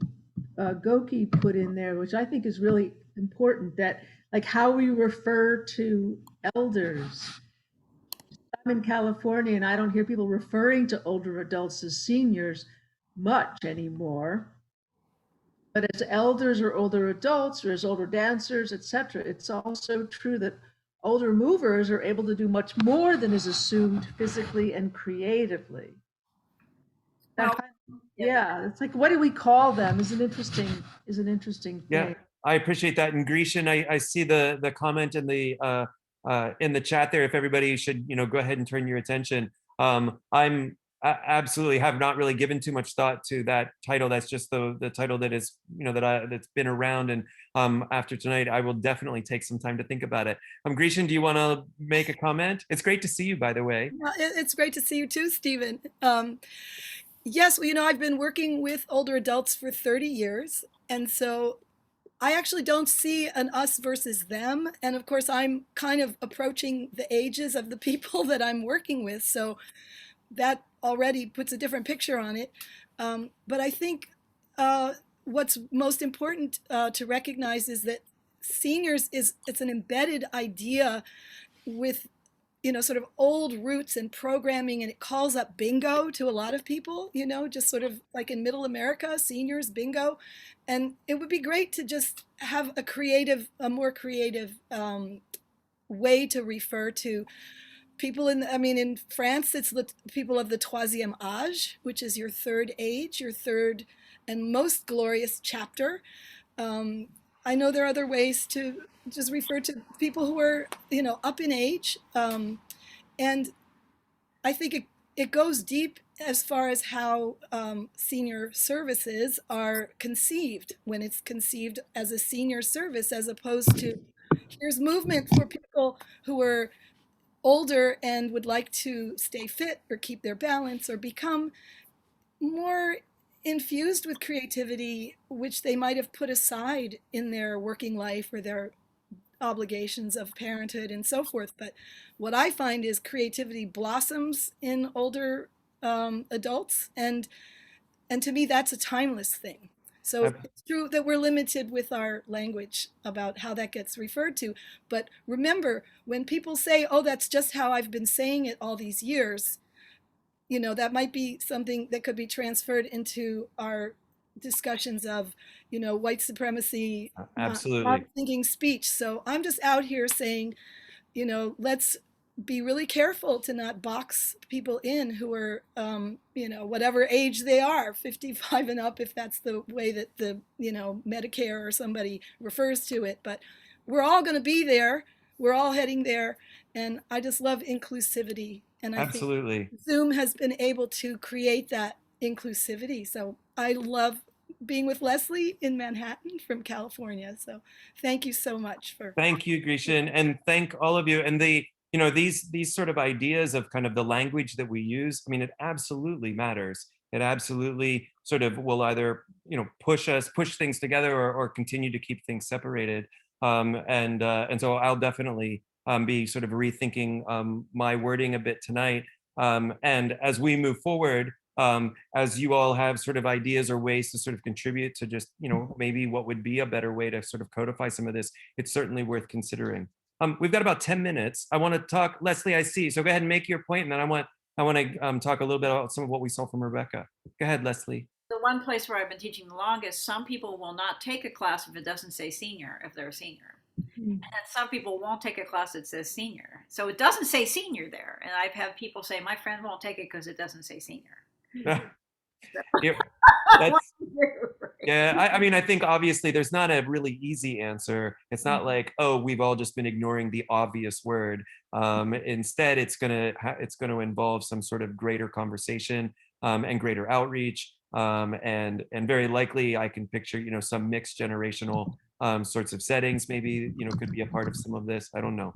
Goki put in there, which I think is really important, that like how we refer to elders. I'm in California and I don't hear people referring to older adults as seniors much anymore. But as elders or older adults or as older dancers, etc., it's also true that older movers are able to do much more than is assumed physically and creatively. Yeah, it's like, what do we call them? Is an interesting thing. Yeah, I appreciate that. In Grecian, I see the comment in the chat there. If everybody should, go ahead and turn your attention. I absolutely have not really given too much thought to that title. That's just the title that is, that's been around. And after tonight, I will definitely take some time to think about it. Grecian, do you want to make a comment? It's great to see you, by the way. It's great to see you too, Stephen. Yes, well, I've been working with older adults for 30 years. And so I actually don't see an us versus them. And of course, I'm kind of approaching the ages of the people that I'm working with. So that already puts a different picture on it. But I think what's most important to recognize is that seniors it's an embedded idea with sort of old roots and programming, and it calls up bingo to a lot of people, just sort of like in middle America, seniors, bingo. And it would be great to just have a more creative way to refer to people in France, it's the people of the troisième âge, which is your third age, your third and most glorious chapter. I know there are other ways to just refer to people who are, up in age. And I think it goes deep as far as how senior services are conceived, when it's conceived as a senior service, as opposed to here's movement for people who are older and would like to stay fit or keep their balance or become more infused with creativity, which they might have put aside in their working life or their obligations of parenthood and so forth. But what I find is creativity blossoms in older adults, and to me that's a timeless thing. So it's true that we're limited with our language about how that gets referred to. But remember, when people say, oh, that's just how I've been saying it all these years, that might be something that could be transferred into our discussions of, white supremacy, Absolutely. not thinking speech. So I'm just out here saying, let's be really careful to not box people in who are, whatever age they are, 55 and up, if that's the way that the, Medicare or somebody refers to it. But we're all going to be there. We're all heading there. And I just love inclusivity. And I Absolutely. think Zoom has been able to create that inclusivity. So I love being with Leslie in Manhattan from California. So thank you so much for. Thank you, Grecian, and thank all of you. And these sort of ideas of kind of the language that we use, it absolutely matters. It absolutely sort of will either, push things together or continue to keep things separated. And so I'll definitely be sort of rethinking my wording a bit tonight. And as we move forward, as you all have sort of ideas or ways to sort of contribute to just, maybe what would be a better way to sort of codify some of this, it's certainly worth considering. We've got about 10 minutes. I want to talk, Leslie, I see. So go ahead and make your point, and then I want to talk a little bit about some of what we saw from Rebecca. Go ahead, Leslie. The one place where I've been teaching the longest, some people will not take a class if it doesn't say senior, if they're a senior. And some people won't take a class that says senior. So it doesn't say senior there. And I've had people say, my friend won't take it because it doesn't say senior. I think obviously there's not a really easy answer. It's not like, oh, we've all just been ignoring the obvious word. Instead, it's gonna involve some sort of greater conversation and greater outreach. and very likely I can picture, you know, some mixed generational sorts of settings, maybe, you know, could be a part of some of this. I don't know.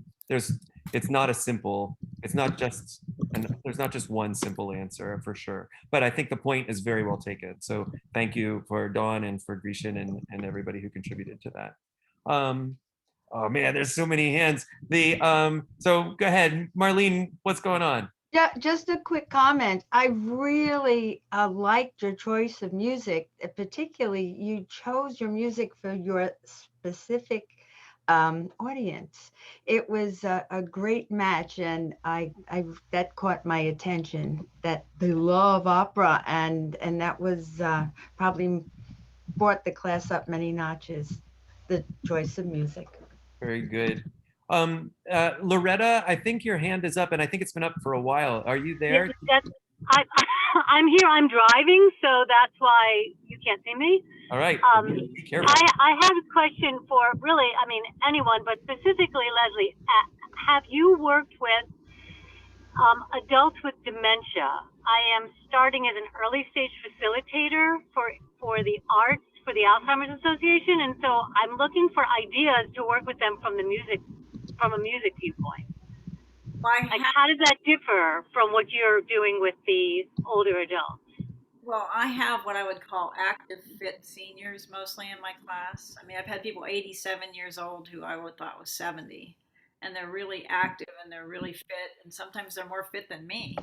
It's not a simple, it's not just, and there's not just one simple answer for sure. But I think the point is very well taken. So thank you for Dawn and for Grecian and everybody who contributed to that. Oh man, there's so many hands. So go ahead, Marlene, what's going on? Yeah, just a quick comment. I really liked your choice of music. Particularly, you chose your music for your specific audience. It was a great match, and I that caught my attention. That the love opera, and that was probably brought the class up many notches. The choice of music. Very good. Loretta, I think your hand is up, and I think it's been up for a while. Are you there? Yes, I'm here. I'm driving, so that's why you can't see me. All right. Be careful. I have a question for really, I mean, anyone, but specifically Leslie. Have you worked with adults with dementia? I am starting as an early stage facilitator for the arts for the Alzheimer's Association, and so I'm looking for ideas to work with them from a music viewpoint. Like, how does that differ from what you're doing with the older adults? Well, I have what I would call active fit seniors mostly in my class. I mean, I've had people 87 years old who I would thought was 70, and they're really active and they're really fit, and sometimes they're more fit than me.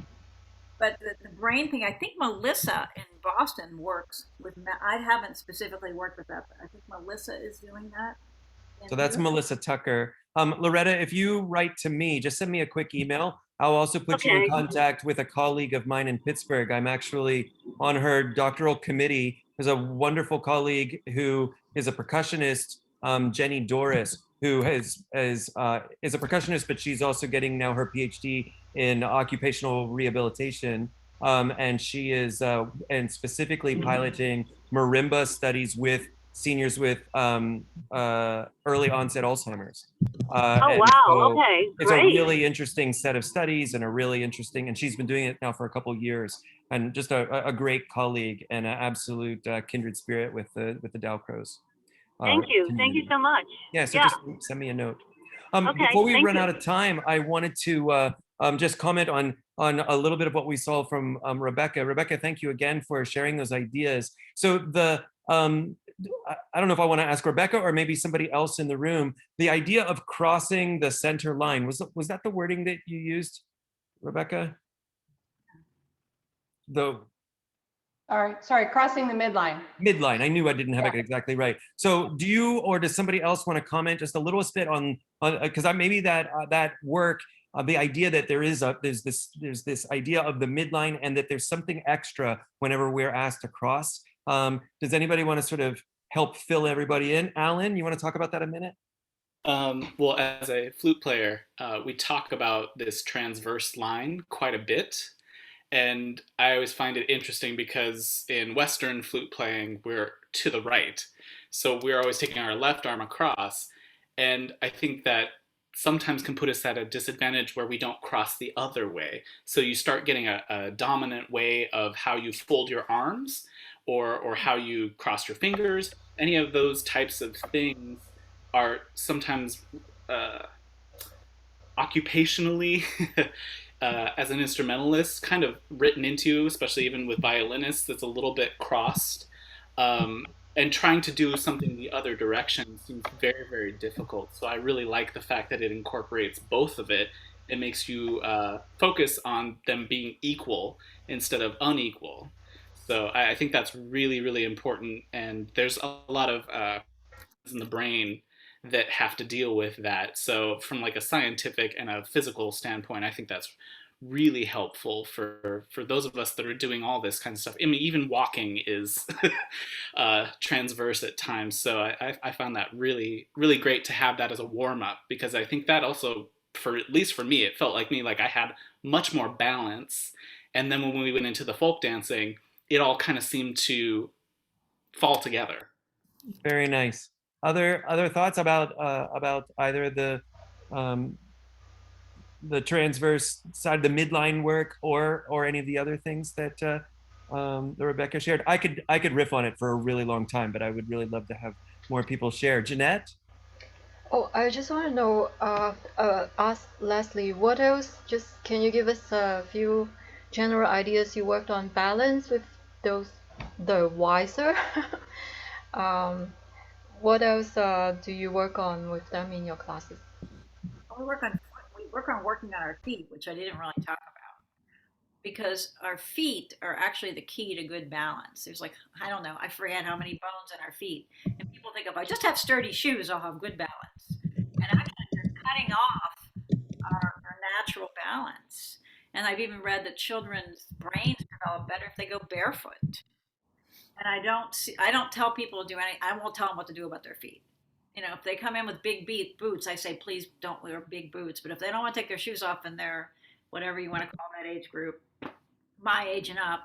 But the brain thing, I think Melissa in Boston works with, I haven't specifically worked with that, but I think Melissa is doing that. So that's Melissa Tucker. Loretta, if you write to me, just send me a quick email. I'll also put you in contact with a colleague of mine in Pittsburgh. I'm actually on her doctoral committee. There's a wonderful colleague who is a percussionist, Jenny Doris, who is a percussionist, but she's also getting now her PhD in occupational rehabilitation. And she is and specifically piloting marimba studies with seniors with early onset Alzheimer's. Oh, wow. So Okay, it's great. a really interesting set of studies and and she's been doing it now for a couple of years, and just a great colleague and an absolute kindred spirit with the Dalcroze. Thank you. Thank you so much. Yeah, so just send me a note. Okay, Before we thank run you. out of time, I wanted to just comment on a little bit of what we saw from Rebecca. Rebecca, thank you again for sharing those ideas. So I don't know if I want to ask Rebecca or maybe somebody else in the room, the idea of crossing the center line, was that the wording that you used, Rebecca? Sorry, crossing the midline. Midline. I knew I didn't have it exactly right. So do you, or does somebody else want to comment just a little bit on because maybe that work, the idea that there's this idea of the midline and that there's something extra whenever we're asked to cross. Does anybody want to sort of help fill everybody in? Alan, you want to talk about that a minute? Well, as a flute player, we talk about this transverse line quite a bit. And I always find it interesting because in Western flute playing, we're to the right. So we're always taking our left arm across. And I think that sometimes can put us at a disadvantage where we don't cross the other way. So you start getting a dominant way of how you fold your arms or how you cross your fingers. Any of those types of things are sometimes occupationally as an instrumentalist kind of written into, especially even with violinists, that's a little bit crossed. And trying to do something the other direction seems very, very difficult. So I really like the fact that it incorporates both of it. It makes you focus on them being equal instead of unequal. So I think that's really, really important. And there's a lot of in the brain that have to deal with that. So from like a scientific and a physical standpoint, I think that's really helpful for those of us that are doing all this kind of stuff. I mean, even walking is transverse at times. So I found that really, really great to have that as a warm up, because I think that also, for at least for me, it felt like I had much more balance. And then when we went into the folk dancing, it all kind of seemed to fall together. Very nice. Other thoughts about either the transverse side, the midline work, or any of the other things that that Rebecca shared. I could riff on it for a really long time, but I would really love to have more people share. Jeanette? Oh, I just want to know, ask Leslie, what else? Just can you give us a few general ideas you worked on balance with those, the wiser? What else do you work on with them in your classes? We work on working on our feet, which I didn't really talk about, because our feet are actually the key to good balance. There's like, I don't know, I forget how many bones in our feet, and people think if I just have sturdy shoes, I'll have good balance. And actually, you're cutting off our natural balance. And I've even read that children's brains develop better if they go barefoot. And I don't tell people to do anything. I won't tell them what to do about their feet. You know, if they come in with big boots, I say, please don't wear big boots. But if they don't want to take their shoes off and they're whatever you want to call that age group, my age and up,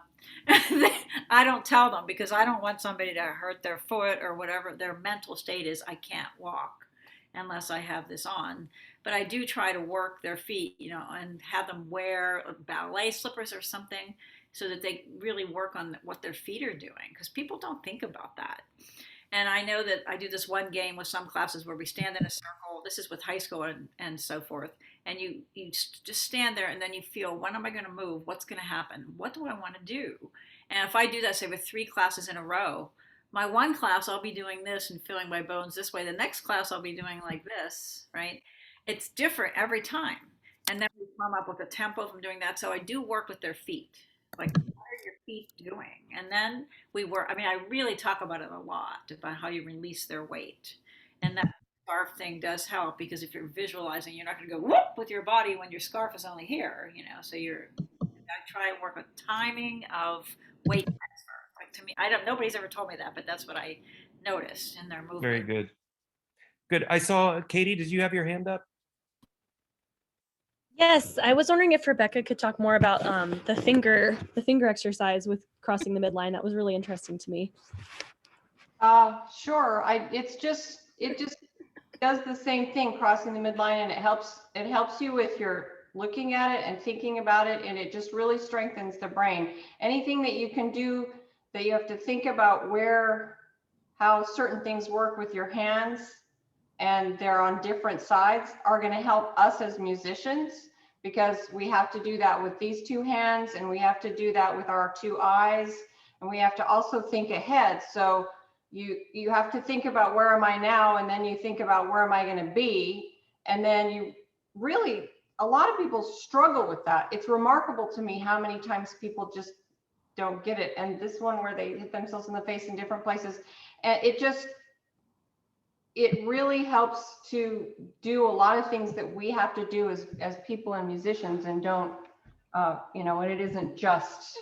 I don't tell them, because I don't want somebody to hurt their foot or whatever their mental state is. I can't walk unless I have this on. But I do try to work their feet, you know, and have them wear ballet slippers or something so that they really work on what their feet are doing, because people don't think about that. And I know that I do this one game with some classes where we stand in a circle. This is with high school and so forth. And you just stand there, and then you feel, when am I going to move? What's going to happen? What do I want to do? And if I do that, say with 3 classes in a row, my one class, I'll be doing this and feeling my bones this way. The next class, I'll be doing like this, right? It's different every time. And then we come up with a tempo from doing that. So I do work with their feet. Like, what are your feet doing? And then we work, I mean, I really talk about it a lot, about how you release their weight. And that scarf thing does help, because if you're visualizing, you're not going to go whoop with your body when your scarf is only here, you know. So I try and work with timing of weight transfer. Like, to me, nobody's ever told me that, but that's what I noticed in their movement. Very good. Good. I saw, Katie, did you have your hand up? Yes, I was wondering if Rebecca could talk more about the finger exercise with crossing the midline. That was really interesting to me. Sure. It just does the same thing, crossing the midline, and it helps you with your looking at it and thinking about it, and it just really strengthens the brain. Anything that you can do that you have to think about how certain things work with your hands, and they're on different sides, are going to help us as musicians, because we have to do that with these 2 hands, and we have to do that with our 2 eyes, and we have to also think ahead. So you have to think about, where am I now? And then you think about, where am I going to be? And then you really, a lot of people struggle with that. It's remarkable to me how many times people just don't get it. And this one where they hit themselves in the face in different places, and it really helps to do a lot of things that we have to do as people and musicians, and don't, you know, and it isn't just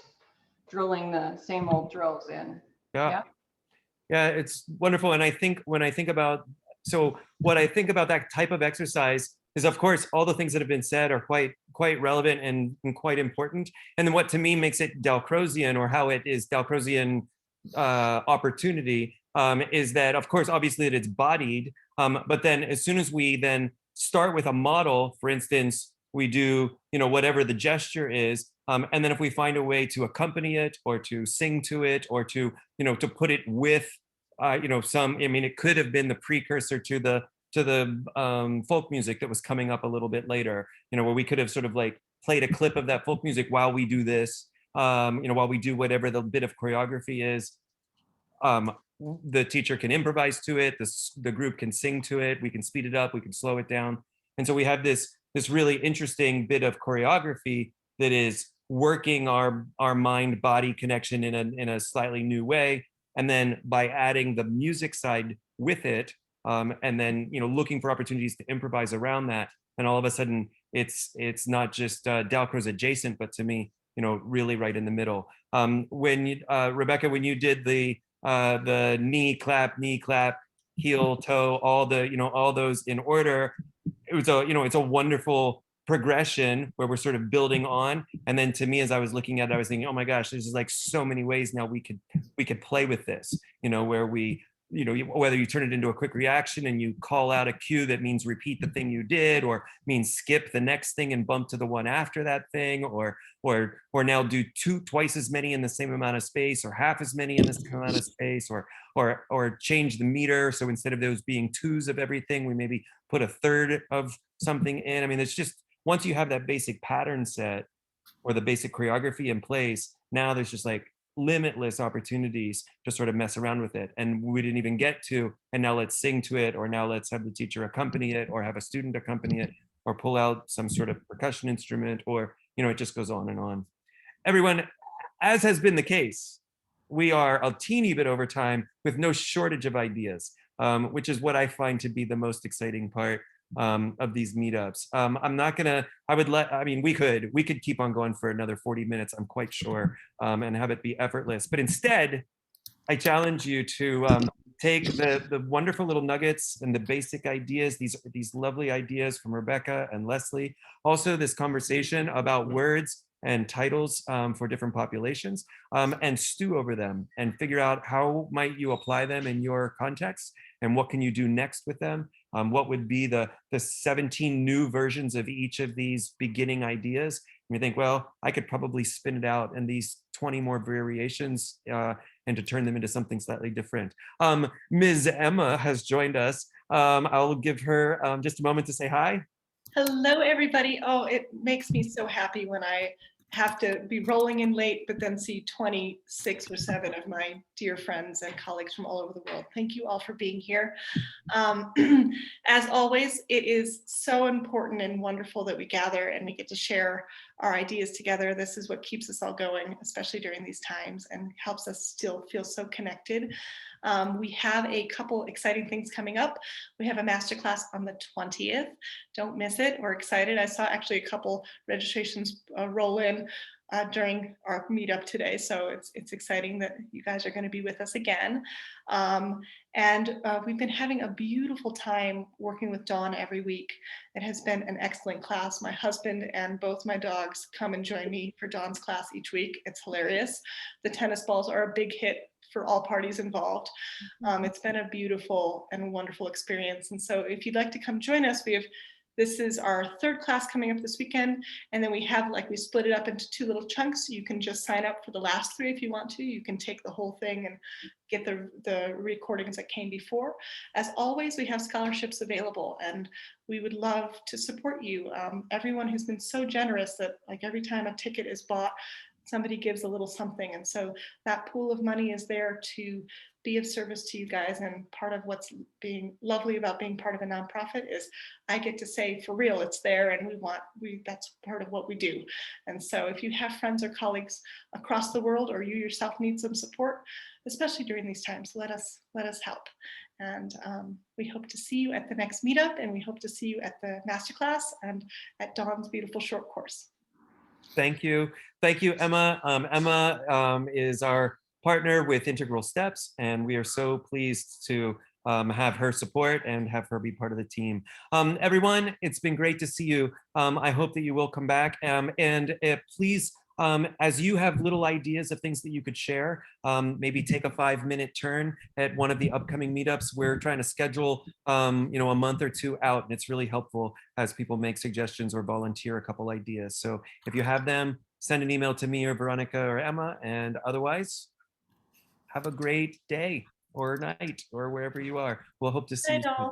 drilling the same old drills in. Yeah, it's wonderful. And I think when I think about, what I think about that type of exercise is, of course, all the things that have been said are quite relevant and quite important. And then what to me makes it Dalcrozian, or how it is Dalcrozian opportunity, is that, of course, obviously that it's bodied, but then as soon as we then start with a model, for instance, we do, you know, whatever the gesture is, and then if we find a way to accompany it, or to sing to it, or to, you know, to put it with, you know, it could have been the precursor to the folk music that was coming up a little bit later, you know, where we could have sort of like played a clip of that folk music while we do this, you know, while we do whatever the bit of choreography is. The teacher can improvise to it, the group can sing to it, we can speed it up, we can slow it down. And so we have this really interesting bit of choreography that is working our mind-body connection in a slightly new way. And then by adding the music side with it, and then, you know, looking for opportunities to improvise around that, and all of a sudden it's not just Dalcroze adjacent, but to me, you know, really right in the middle. When you, Rebecca, when you did the knee clap, heel, toe, all those in order, it was it's a wonderful progression where we're sort of building on. And then to me, as I was looking at it, I was thinking, oh my gosh, there's like so many ways now we could play with this, you know, where we whether you turn it into a quick reaction and you call out a cue that means repeat the thing you did, or means skip the next thing and bump to the one after that thing, or now do twice as many in the same amount of space, or half as many in the same amount of space, or change the meter. So instead of those being twos of everything, we maybe put a third of something in. I mean, it's just, once you have that basic pattern set or the basic choreography in place, now there's just like limitless opportunities to sort of mess around with it. And we didn't even get to, and now let's sing to it, or now let's have the teacher accompany it, or have a student accompany it, or pull out some sort of percussion instrument, or, it just goes on and on. Everyone, as has been the case, we are a teeny bit over time with no shortage of ideas, which is what I find to be the most exciting part of these meetups. We could keep on going for another 40 minutes, I'm quite sure, and have it be effortless. But instead, I challenge you to take the wonderful little nuggets and the basic ideas, these lovely ideas from Rebecca and Leslie, also this conversation about words and titles for different populations, and stew over them and figure out how might you apply them in your context, and what can you do next with them. What would be the 17 new versions of each of these beginning ideas? And you think, well, I could probably spin it out in these 20 more variations and to turn them into something slightly different. Ms. Emma has joined us. I'll give her just a moment to say hi. Hello, everybody. Oh, it makes me so happy when I have to be rolling in late, but then see 26 or 7 of my dear friends and colleagues from all over the world. Thank you all for being here. As always, it is so important and wonderful that we gather and we get to share our ideas together. This is what keeps us all going, especially during these times, and helps us still feel so connected. We have a couple exciting things coming up. We have a masterclass on the 20th. Don't miss it. We're excited. I saw actually a couple registrations roll in during our meetup today. So it's exciting that you guys are going to be with us again. We've been having a beautiful time working with Dawn every week. It has been an excellent class. My husband and both my dogs come and join me for Dawn's class each week. It's hilarious. The tennis balls are a big hit for all parties involved. It's been a beautiful and wonderful experience. And so if you'd like to come join us, this is our 3rd class coming up this weekend. And then we split it up into 2 little chunks. You can just sign up for the last 3 if you want to. You can take the whole thing and get the recordings that came before. As always, we have scholarships available, and we would love to support you. Everyone has been so generous that every time a ticket is bought, somebody gives a little something. And so that pool of money is there to be of service to you guys. And part of what's being lovely about being part of a nonprofit is I get to say, for real, it's there, and that's part of what we do. And so if you have friends or colleagues across the world, or you yourself need some support, especially during these times, let us help. And we hope to see you at the next meetup, and we hope to see you at the masterclass and at Dawn's beautiful short course. Thank you. Thank you, Emma. Emma is our partner with Integral Steps, and we are so pleased to have her support and have her be part of the team. Everyone, it's been great to see you. I hope that you will come back, and please, as you have little ideas of things that you could share, maybe take a 5-minute turn at one of the upcoming meetups. We're trying to schedule, a month or 2 out, and it's really helpful as people make suggestions or volunteer a couple ideas. So if you have them, send an email to me or Veronica or Emma, and otherwise, have a great day or night or wherever you are. We'll hope to see you soon.